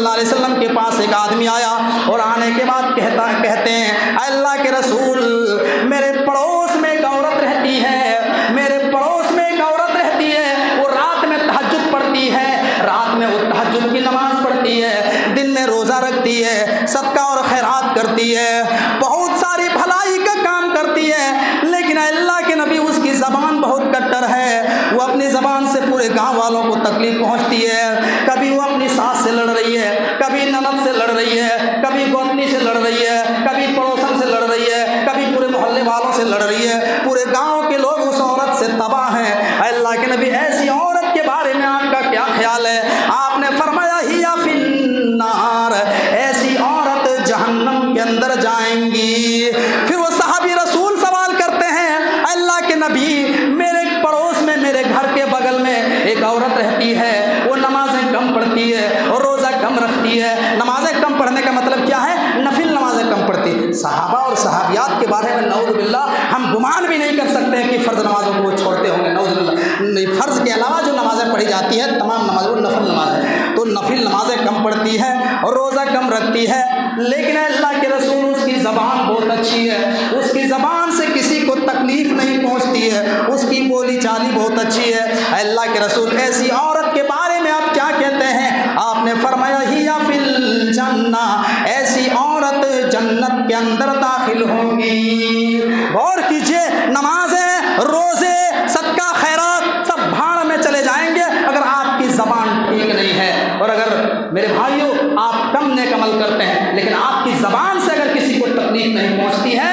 सल्लल्लाहु अलैहि वसल्लम के पास एक आदमी आया और आने के बाद कहते हैं, अल्लाह के रसूल, मेरे पड़ोस में एक औरत रहती है, मेरे पड़ोस में एक औरत रहती है, वो रात में तहज्जुद पढ़ती है, रात में वो तहज्जुद की नमाज पढ़ती है, दिन में रोज़ा रखती है, सदका और खैरात करती है, बहुत सारी भलाई का काम करती है, लेकिन अल्लाह के नबी उसकी ज़बान बहुत कट्टर है। वो अपनी ज़बान से पूरे गांव वालों को तकलीफ पहुंचती है। कभी वो अपनी सास से लड़ रही है, कभी ननद से लड़ रही है, कभी गोतनी से लड़ रही है, कभी पड़ोसन से लड़ रही है, कभी पूरे मोहल्ले वालों से लड़ रही है। पूरे गांव के लोग उस औरत से तबाह हैं। अल्लाह के नबी, ऐसी औरत के बारे में आपका क्या ख्याल है? आपने फरमाया, हिया फिन्नार, ऐसी औरत जहन्नम के अंदर जाएंगी। फिर वो सहाबी रसूल सवाल करते हैं, अल्लाह के नबी, मेरे पड़ोस में, मेरे घर के बगल में एक औरत रहती है, वो नमाजें कम पढ़ती है और रोज़ा कम रखती है। नमाजें कम पढ़ने का मतलब क्या है? नफिल नमाजें कम पढ़ती है। सहाबा और सहाबियात के बारे में नऊज़ बिल्लाह हम गुमान भी नहीं कर सकते हैं कि फ़र्ज़ नमाजों को वो छोड़ते होंगे। नऊज़ बिल्लाह, फ़र्ज़ के अलावा जो नमाजें पढ़ी जाती है तमाम नमाज वो नफिल नमाज है, तो नफिल नमाजें कम पढ़ती है और रोज़ा कम रखती है। लेकिन अल्लाह के रसूल, उसकी ज़बान बहुत अच्छी है, उसकी ज़बान से किसी को तकलीफ़ नहीं पहुँचती है, उसकी बोली चाली बहुत अच्छी है। अल्लाह के रसूल, ऐसी औरत के बारे में आप क्या कहते हैं? आपने फरमाया, हिया फिल जन्ना, ऐसी औरत जन्नत के अंदर दाखिल होगी। गौर कीजिए, नमाजें, रोज़े, सदका, खैरात सब भाड़ में चले जाएंगे अगर आपकी ज़बान ठीक नहीं है। और अगर मेरे भाइयों, आप कम नेक अमल करते हैं लेकिन आपकी ज़बान से अगर किसी को तकलीफ नहीं पहुंचती है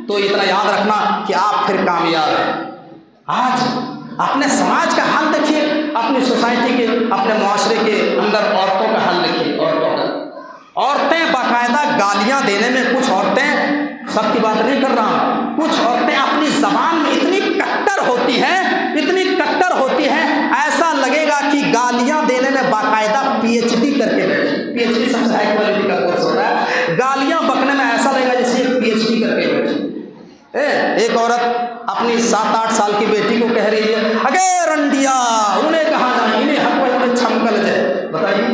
तो इतना याद रखना कि आप फिर कामयाब हैं। आज अपने समाज का हाल देखिए, अपनी सोसाइटी के, अपने मुआशरे के अंदर औरतों का हाल देखिए। औरतें बाकायदा गालियां देने में, कुछ औरतें, सबकी बात नहीं कर रहा हूँ, कुछ औरतें अपनी ज़बान में इतनी कट्टर होती हैं, इतनी कट्टर होती हैं, ऐसा लगेगा कि गालियां देने में बाकायदा PhD करके बैठी। PhD सबसे हाई क्वालिटी का कोर्स होता है। गालियां बकने में ऐसा लगेगा जैसे PhD करके बैठी। एक औरत अपनी 7-8 साल की बेटी को कह रही है, अगे रंडिया, उन्हें कहाँ जाए, इन्हें हक उन्हें छमकल जाए। बताइए,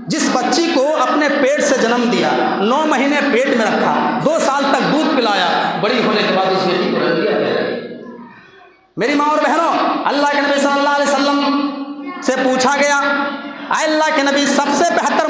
जिस बच्ची को अपने पेट से जन्म दिया, 9 महीने पेट में रखा, 2 साल तक दूध पिलाया, बड़ी होने के बाद उस बेटी को रंडिया कह रही है। मेरी माँ और बहनों, अल्लाह के नबी सल्लल्लाहु अलैहि वसल्लम से पूछा गया, अल्लाह के नबी, सबसे बेहतर